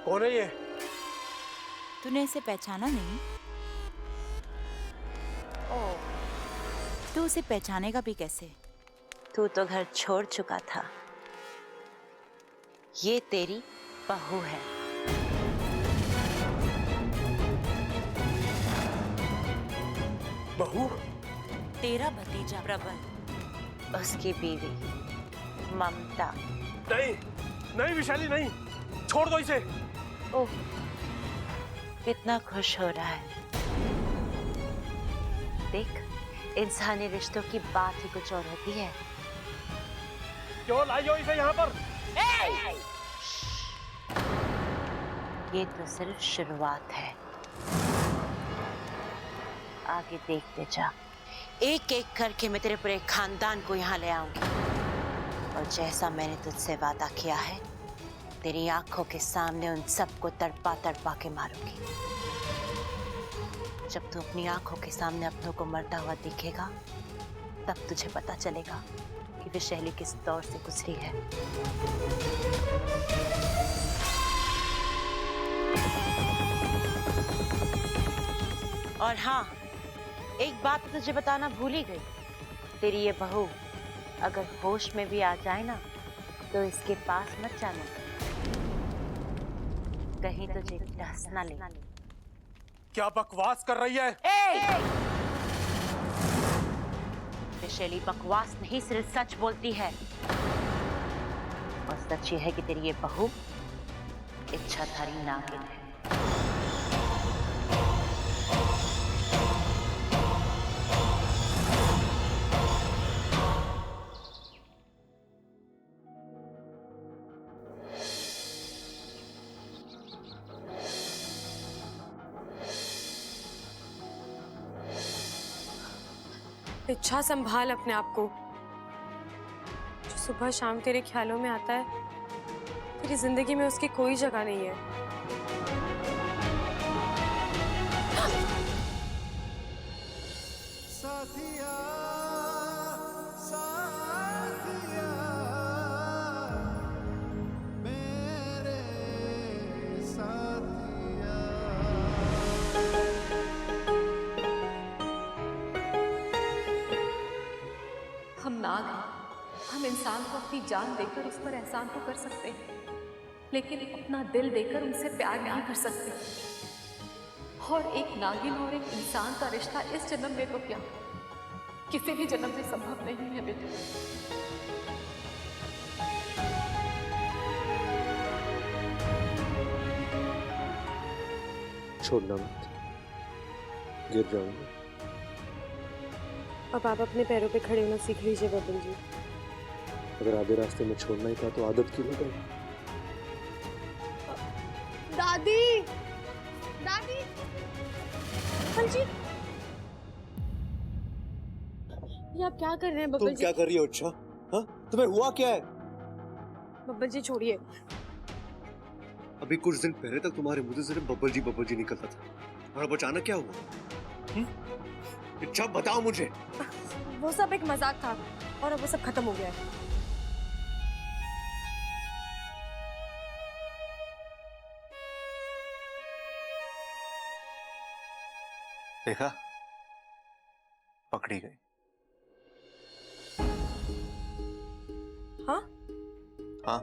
कौन है ये? तूने इसे पहचाना नहीं? ओह, तू उसे पहचानेगा भी कैसे? तू तो घर छोड़ चुका था। ये तेरी बहू है। बहू? तेरा भतीजा प्रबल, उसकी बीवी ममता। नहीं नहीं विशाली, नहीं, छोड़ दो इसे। ओह, कितना खुश हो रहा है। देख, इंसानी रिश्तों की बात ही कुछ और होती है। क्यों लाई हो इसे यहाँ पर? ये तो सिर्फ शुरुआत है, आगे देखते जा। एक एक करके मैं तेरे पूरे खानदान को यहाँ ले आऊंगी, और जैसा मैंने तुझसे वादा किया है, तेरी आंखों के सामने उन सबको तड़पा तड़पा के मारूंगी। जब तू अपनी आंखों के सामने अपनों को मरता हुआ दिखेगा, तब तुझे पता चलेगा कि विशाली किस दौर से गुजरी है। और हाँ, एक बात तो तुझे बताना भूल ही गई। तेरी ये बहू अगर होश में भी आ जाए ना, तो इसके पास मत जाना, कहीं तुझे डस ना ले। क्या बकवास कर रही है? विशाली बकवास नहीं, सिर्फ सच बोलती है। और सच ये है कि तेरी ये बहू इच्छाधारी नागिन है। इच्छा, संभाल अपने आप को। जो सुबह शाम तेरे ख्यालों में आता है, तेरी जिंदगी में उसकी कोई जगह नहीं है। साथिया, साथिया, मेरे साथिया। हम नाग हैं, हम इंसान को अपनी जान देकर उस पर एहसान तो कर सकते हैं, लेकिन अपना दिल देकर उनसे प्यार नहीं कर सकते। और एक नागिन और एक इंसान का रिश्ता इस जन्म में तो क्या, किसी भी जन्म में संभव नहीं है बेटे। छोड़ना मत, गिर जाऊंगा। अब आप अपने पैरों पे खड़े होना सीख लीजिए बबल जी। अगर आधे रास्ते में छोड़ना ही था तो आदत क्यों नहीं? दादी, दादी, बबल जी, ये आप क्या कर रहे हैं बबल तुम जी? क्या कर रही हो? अच्छा, हाँ, तुम्हें हुआ क्या है? बबल जी छोड़िए। अभी कुछ दिन पहले तक तुम्हारे मुंह से सिर्फ बब्बल जी निकलता था, और अब अचानक क्या हुआ? अच्छा बताओ मुझे। वो सब एक मजाक था, और अब वो सब खत्म हो गया है। देखा, पकड़ी गई। हाँ? हाँ,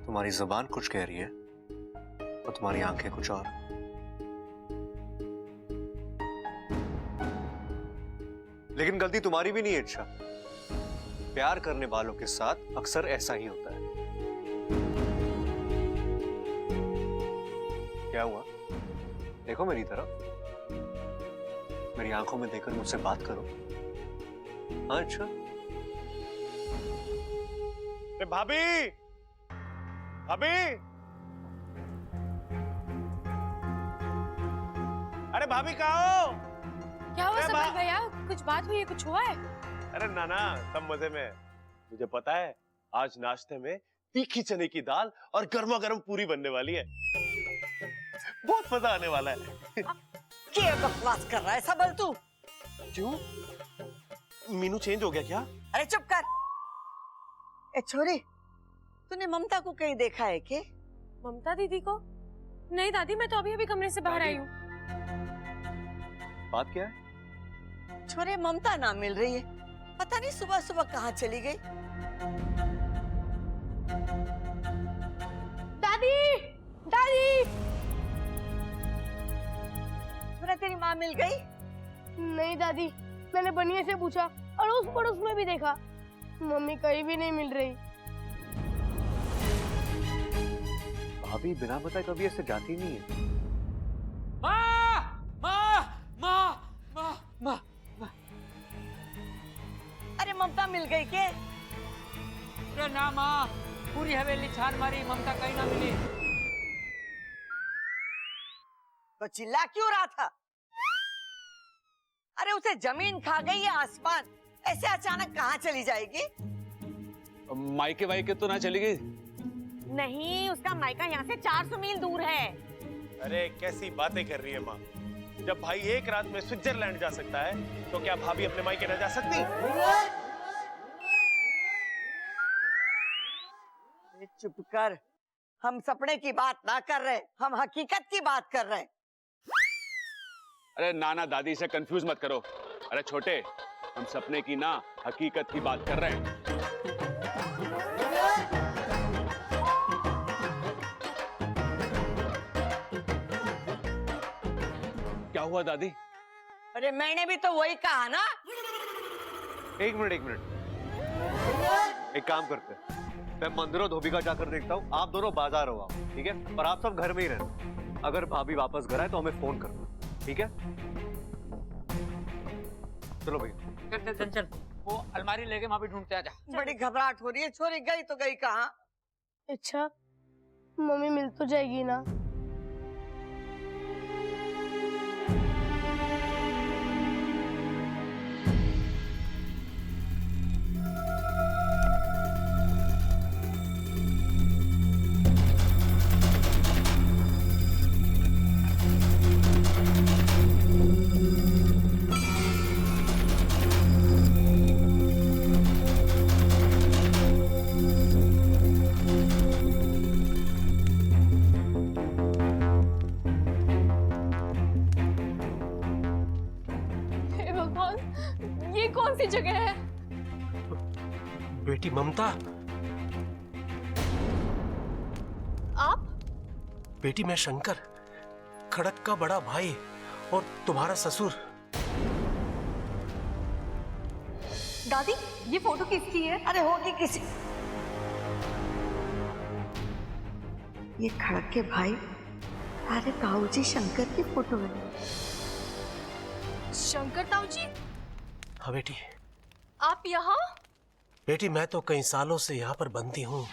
तुम्हारी जुबान कुछ कह रही है और तुम्हारी आंखें कुछ और। लेकिन गलती तुम्हारी भी नहीं है। अच्छा, प्यार करने वालों के साथ अक्सर ऐसा ही होता है। क्या हुआ? देखो मेरी तरफ, मेरी आंखों में देखकर मुझसे बात करो। हाँ, अच्छा। भाभी, भाभी, अरे भाभी कहाँ हो? क्या हुआ समर भैया? कुछ बात हुई है? कुछ हुआ है? अरे नाना, सब मजे में। मुझे पता है, आज नाश्ते में तीखी चने की दाल और गर्मा गर्म पूरी बनने वाली है। बहुत मजा आने वाला है। क्या बकवास कर रहा है सबल तू? क्यों? मीनू चेंज हो गया क्या? अरे चुप कर। ए छोरी, तूने ममता को कहीं देखा है के? ममता दीदी को? नहीं दादी, मैं तो अभी अभी कमरे से बाहर आई हूँ। बात क्या है? छोरे ममता ना मिल रही है, पता नहीं सुबह सुबह कहाँ चली गई। दादी, दादी। छोरा तेरी माँ मिल गई? नहीं दादी, मैंने बनिया से पूछा, अड़ोस पड़ोस में भी देखा, मम्मी कहीं भी नहीं मिल रही। भाभी बिना बताए कभी ऐसे जाती नहीं है। अरे ममता मिल गई के? अरे ना माँ, पूरी हवेली छान मारी, ममता कहीं ना मिली। तो चिल्ला क्यों रहा था? अरे उसे जमीन खा गई या आसमान? ऐसे अचानक कहाँ चली जाएगी? मायके वायके तो ना चली गई? नहीं, उसका मायका यहाँ से 400 मील दूर है। अरे कैसी बातें कर रही है माँ। जब भाई एक रात में स्विट्जरलैंड जा सकता है तो क्या भाभी अपने मायके न जा सकती? चुप कर, हम सपने की बात ना कर रहे, हम हकीकत की बात कर रहे हैं। अरे नाना दादी से कंफ्यूज मत करो। अरे छोटे, हम सपने की ना हकीकत की बात कर रहे हैं। क्या हुआ दादी? अरे मैंने भी तो वही कहा ना। एक मिनट, एक काम करते हैं, मैं मंदिर और धोबी का जाकर देखता हूँ, आप दोनों बाजार हो आओ, ठीक है? पर आप सब घर में ही रहना। अगर भाभी वापस घर आए तो हमें फोन करना, ठीक है? चलो भैया। चल चल चल चल, वो अलमारी लेके वहां भी ढूंढते आ जा। बड़ी घबराहट हो रही है, छोरी गई तो गई कहाँ? अच्छा, मम्मी मिल तो जाएगी ना? हे भगवान, ये कौन सी जगह है? बेटी ममता, आप? बेटी मैं शंकर, खड़क का बड़ा भाई और तुम्हारा ससुर। दादी, ये फोटो किसकी है? अरे होगी किसी। ये खड़क के भाई अरे ताऊजी शंकर की फोटो है। शंकर ताऊ जी, हाँ बेटी। आप यहाँ? बेटी मैं तो कई सालों से यहाँ पर बंदी हूँ।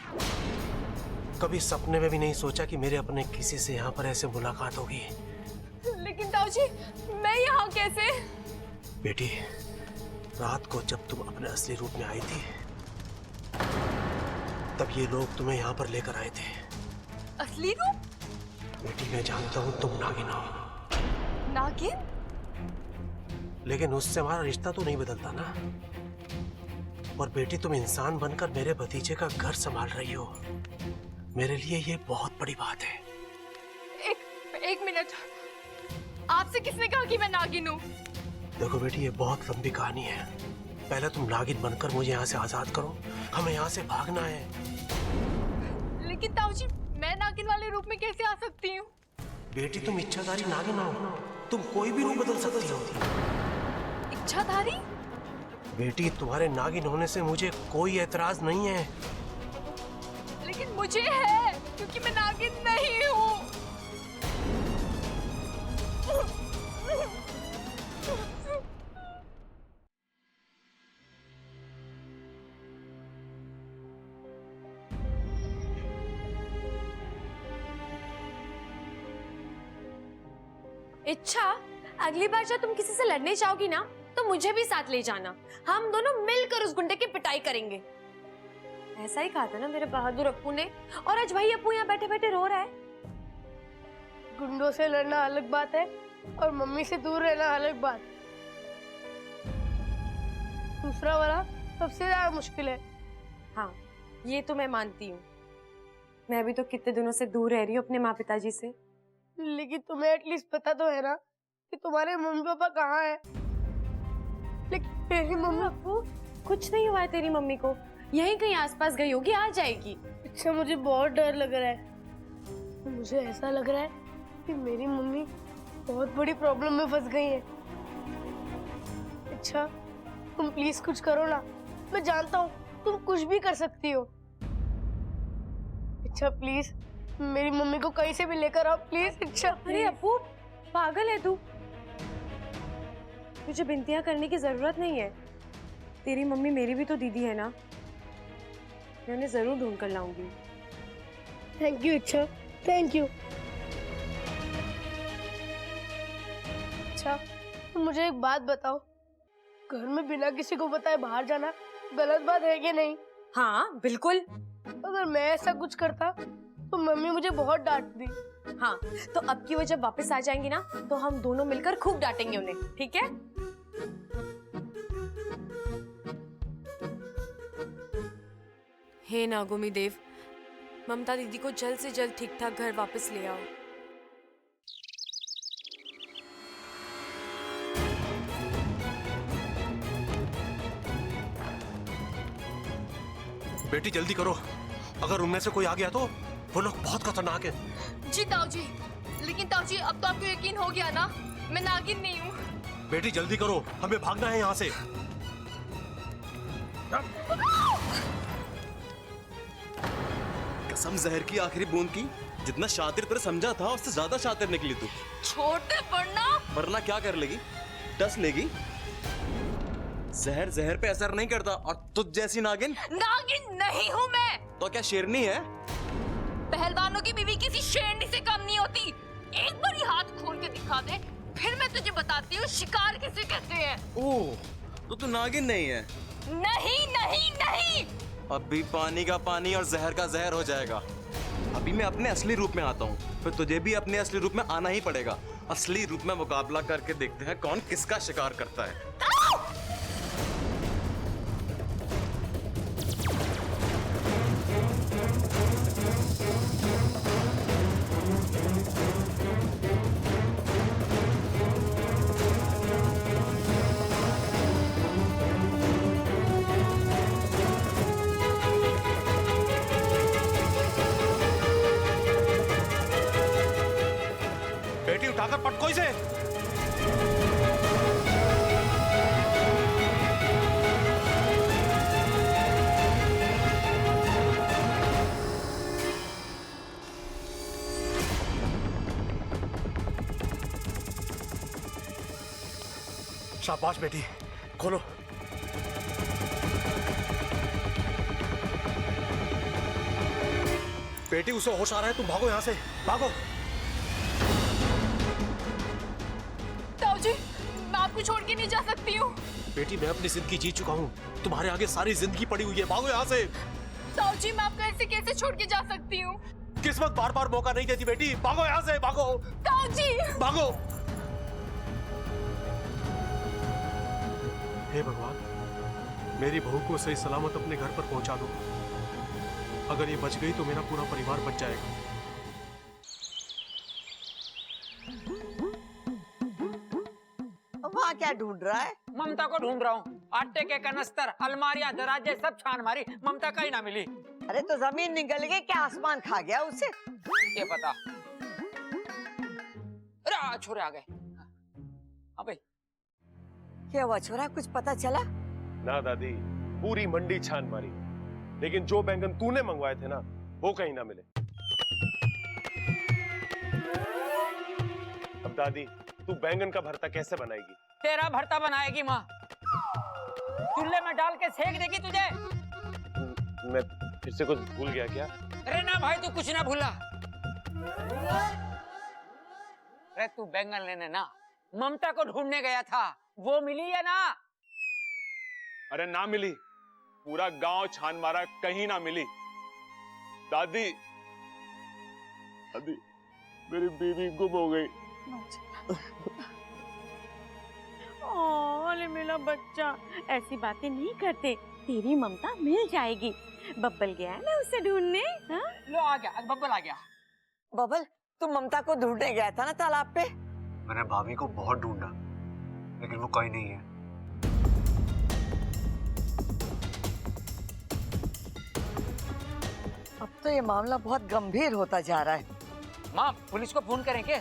कभी सपने में भी नहीं सोचा कि मेरे अपने किसी से यहाँ पर ऐसे मुलाकात होगी। लेकिन ताऊ जी, मैं यहाँ कैसे? बेटी, रात को जब तुम अपने असली रूप में आई थी, तब ये लोग तुम्हें यहाँ पर लेकर आए थे। असली रूप? बेटी मैं जानता हूँ तुम नागिन हो, नागिन? लेकिन उससे हमारा रिश्ता तो नहीं बदलता ना। और बेटी तुम इंसान बनकर मेरे भतीजे का घर संभाल रही हो, मेरे लिए ये बहुत बड़ी बात है। एक मिनट, आपसे किसने कहा कि मैं नागिन हूँ? देखो बेटी, ये बहुत लंबी कहानी है। पहले तुम नागिन बनकर मुझे यहाँ से आजाद करो, हमें यहाँ से भागना है। लेकिन ताऊ जी, मैं नागिन वाले रूप में कैसे आ सकती हूँ? बेटी तुम इच्छाधारी नागिन हो, तुम कोई भी रूप बदल सकती हो। इच्छाधारी? बेटी तुम्हारे नागिन होने से मुझे कोई एतराज नहीं है। लेकिन मुझे है, क्योंकि मैं नागिन नहीं हूँ। इच्छा, अगली बार जब तुम किसी से लड़ने जाओगी ना, तो मुझे भी साथ ले जाना। हम दोनों मिलकर उस गुंडे की पिटाई करेंगे। ऐसा ही कहा था ना मेरे बहादुर अप्पू ने, और आज भाई अप्पू यहाँ बैठे बैठे रो रहा है। गुंडों से लड़ना अलग बात है और मम्मी से दूर रहना अलग बात। दूसरा वाला सबसे ज्यादा मुश्किल है। हाँ, ये तो मैं मानती हूँ। मैं भी तो कितने दिनों से दूर रह रही हूँ अपने माँ पिताजी से। लेकिन तुम्हें एटलीस्ट पता तो है ना कि तुम्हारे मम्मी पापा कहाँ हैं। लेकिन मेरी मम्मी अप्पू, कुछ नहीं हुआ है तेरी मम्मी को, यहीं कहीं आसपास गई होगी, आ जाएगी। अच्छा, मुझे बहुत डर लग रहा है। मुझे ऐसा लग रहा है कि मेरी मम्मी बहुत बड़ी प्रॉब्लम में फंस गई है। अच्छा, तुम प्लीज कुछ करो ना। मैं जानता हूँ तुम कुछ भी कर सकती हो। अच्छा प्लीज मेरी मम्मी को कहीं से भी लेकर आओ प्लीज। अच्छा अरे अप्पू, पागल है तू? तुझे बिनतियां करने की जरूरत नहीं है। तेरी मम्मी मेरी भी तो दीदी है ना, मैं उन्हें जरूर ढूंढ कर लाऊंगी। Thank you. अच्छा थैंक यू। अच्छा, तो मुझे एक बात बताओ, घर में बिना किसी को बताए बाहर जाना गलत बात है कि नहीं? हाँ बिल्कुल। अगर मैं ऐसा कुछ करता तो मम्मी मुझे बहुत डांटती। हाँ, तो अब की वो जब वापस आ जाएंगी ना, तो हम दोनों मिलकर खूब डांटेंगे उन्हें, ठीक है? हे नागोमी देव, ममता दीदी को जल्द से जल्द ठीक ठाक घर वापस ले आओ। बेटी जल्दी करो, अगर उनमें से कोई आ गया तो वो लोग बहुत खतरनाक है। जी ताऊ जी, लेकिन ताऊ जी अब तो आपको यकीन हो गया ना, मैं नागिन नहीं हूँ। बेटी जल्दी करो, हमें भागना है यहाँ से। कसम जहर की आखिरी बूंद की, जितना शातिर तेरे समझा था उससे ज्यादा शातिर निकली तू। छोटे पढ़ना। वरना क्या कर लेगी? डस लेगी। जहर जहर पे असर नहीं करता, और तुझ जैसी नागिन नहीं हूँ मैं। तो क्या शेरनी है? पहलवानों की बीवी किसी शेरनी से कम नहीं होती। एक बार ही हाथ खोल के दिखा दे, फिर मैं तुझे बताती हूँ शिकार किसे कहते हैं। ओह, तो तू नागिन नहीं है? नहीं नहीं नहीं। अभी पानी का पानी और जहर का जहर हो जाएगा। अभी मैं अपने असली रूप में आता हूँ, फिर तुझे भी अपने असली रूप में आना ही पड़ेगा। असली रूप में मुकाबला करके देखते हैं कौन किसका शिकार करता है। बेटी उठाकर पटको इसे। शाबाश बेटी, खोलो। बेटी उसे होश आ रहा है, तुम भागो यहाँ से, भागो। ताऊ जी, मैं आपको छोड़ के नहीं जा सकती हूँ। बेटी मैं अपनी जिंदगी जी चुका हूँ, तुम्हारे आगे सारी जिंदगी पड़ी हुई है, भागो यहाँ से। ताऊ जी, मैं आपको ऐसे कैसे छोड़ के जा सकती हूँ? किस्मत बार बार मौका नहीं देती बेटी, भागो यहाँ से, भागो। ताऊ जी, भागो। हे भगवान, मेरी बहू को सही सलामत अपने घर पर पहुंचा दो। अगर ये बच गई तो मेरा पूरा परिवार बच जाएगा। वहाँ क्या ढूंढ रहा है? ममता को ढूंढ रहा हूँ। आटे के कनस्तर, अलमारियां, दराजे सब छान मारी, ममता कहीं ना मिली। अरे तो जमीन निकल गई क्या आसमान खा गया उसे? ये पता। अरे छोरे आ गए। अबे क्या हुआ छोरा, कुछ पता चला? ना दादी, पूरी मंडी छान मारी, लेकिन जो बैंगन तूने मंगवाए थे ना, वो कहीं ना मिले। अब दादी, तू बैंगन का भरता कैसे बनाएगी? तेरा भरता बनाएगी माँ, चूल्हे में डाल के सेक देगी तुझे। मैं फिर से कुछ भूल गया क्या? अरे ना भाई, तू कुछ ना भूला। अरे तू बैंगन लेने ना ममता को ढूंढने गया था, वो मिली है ना? अरे ना मिली, पूरा गांव छान मारा, कहीं ना मिली। दादी, दादी, मेरी बीवी गुम हो गई। अरे मेरा बच्चा, ऐसी बातें नहीं करते, तेरी ममता मिल जाएगी। बब्बल गया है ना उसे ढूंढने। हाँ? लो आ गया, बब्बल आ गया। बबल, तुम ममता को ढूंढने गया था ना तालाब पे? मैंने भाभी को बहुत ढूंढा, लेकिन वो कहीं नहीं है। अब तो ये मामला बहुत गंभीर होता जा रहा है। माँ, पुलिस को फोन करें क्या?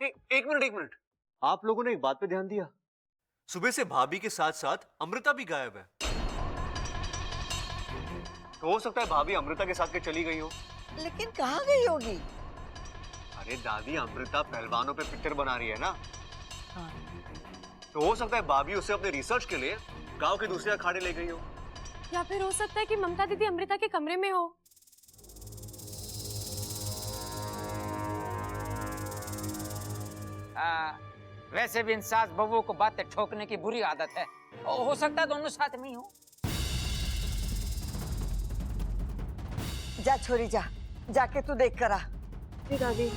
एक मिनट, आप लोगों ने एक बात पे ध्यान दिया? सुबह से भाभी के साथ साथ अमृता भी गायब है। तो हो सकता है भाभी अमृता के साथ के चली गई हो। लेकिन कहाँ गई होगी? अरे दादी, अमृता पहलवानों पे पिक्चर बना रही है ना। हाँ। तो हो सकता है भाभी उसे अपने रिसर्च के लिए गांव के दूसरे अखाड़े ले गई हो। या फिर हो सकता है कि ममता दीदी अमृता के कमरे में हो। वैसे भी इन सास बहू को बातें ठोकने की बुरी आदत है। हो सकता है दोनों साथ में ही हो। जा छोरी जा, जाके तू देख कर आ। जी दादी।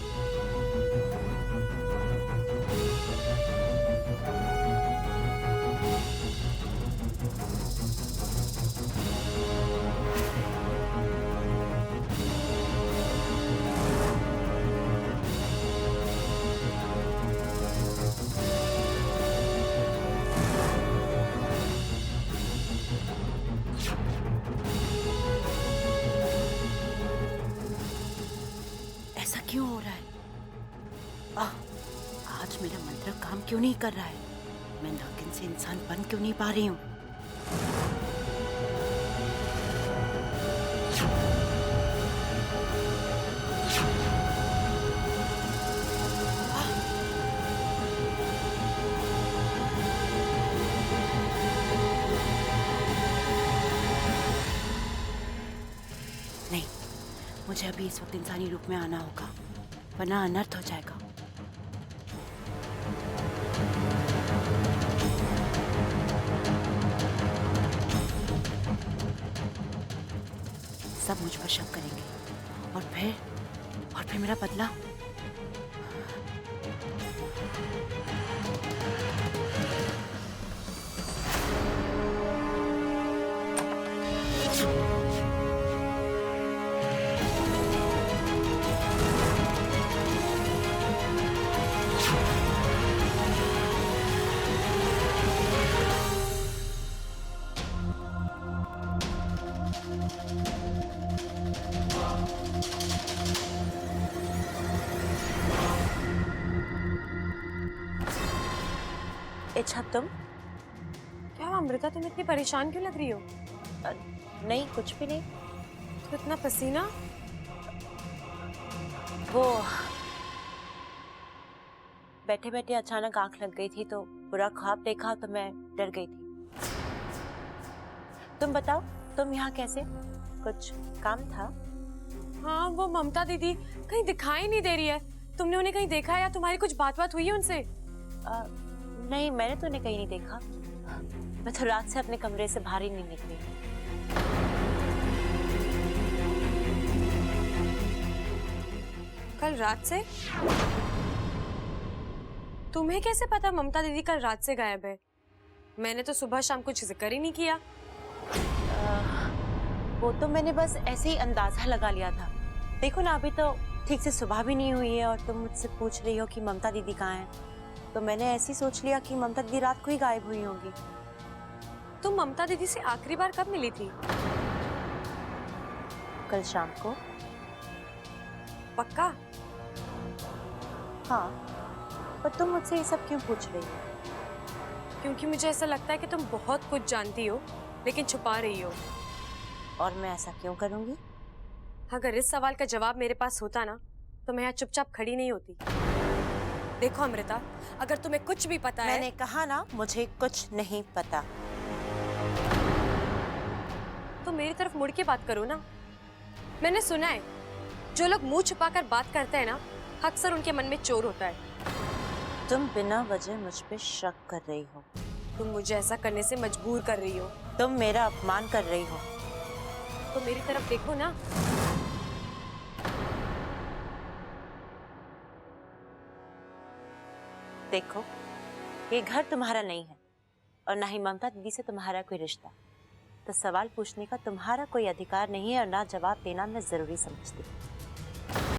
ऐसा क्यों हो रहा है? आज मेरा मंत्र काम क्यों नहीं कर रहा है? मैं नागिन से इंसान बन क्यों नहीं पा रही हूँ? नहीं, मुझे अभी इस वक्त इंसानी रूप में आना होगा, वरना अनर्थ हो जाएगा। सब मुझ पर शक करेंगे और फिर मेरा बदला। अच्छा, तुम? क्या हुआ अमृता, तुम इतनी परेशान क्यों लग रही हो? नहीं, कुछ भी नहीं। तो इतना पसीना? वो बैठे बैठे अचानक आंख लग गई थी तो बुरा ख्वाब देखा तो मैं डर गई थी। तुम बताओ, तुम यहाँ कैसे? कुछ काम था? हाँ, वो ममता दीदी कहीं दिखाई नहीं दे रही है। तुमने उन्हें कहीं देखा है या तुम्हारी कुछ बात हुई है उनसे? नहीं, मैंने तो उन्हें कहीं नहीं देखा। मैं तो रात से अपने कमरे से बाहर ही नहीं निकली। कल रात से? तुम्हें कैसे पता ममता दीदी कल रात से गायब है? मैंने तो सुबह शाम कुछ जिक्र ही नहीं किया। वो तो मैंने बस ऐसे ही अंदाजा लगा लिया था। देखो ना, अभी तो ठीक से सुबह भी नहीं हुई है और तुम मुझसे पूछ रही हो कि ममता दीदी कहाँ है, तो मैंने ऐसे ही सोच लिया कि ममता दीदी रात को ही गायब हुई होंगी। तुम ममता दीदी से आखिरी बार कब मिली थी? कल शाम को। पक्का? हाँ, पर तुम मुझसे ये सब क्यों पूछ रही हो? क्योंकि मुझे ऐसा लगता है कि तुम बहुत कुछ जानती हो लेकिन छुपा रही हो। और मैं ऐसा क्यों करूंगी? अगर इस सवाल का जवाब मेरे पास होता ना तो मैं यहाँ चुपचाप खड़ी नहीं होती। देखो अमृता, अगर तुम्हें कुछ भी पता है। मैंने कहा ना, मुझे कुछ नहीं पता। तो मेरी तरफ मुड़ के बात करो ना। मैंने सुना है जो लोग मुंह छुपाकर बात करते हैं ना, अक्सर उनके मन में चोर होता है। तुम बिना वजह मुझ पे शक कर रही हो। तुम मुझे ऐसा करने से मजबूर कर रही हो। तुम मेरा अपमान कर रही हो। तो मेरी तरफ देखो ना। देखो, ये घर तुम्हारा नहीं है और ना ही ममता दीदी से तुम्हारा कोई रिश्ता। तो सवाल पूछने का तुम्हारा कोई अधिकार नहीं है और ना जवाब देना मैं जरूरी समझती हूँ।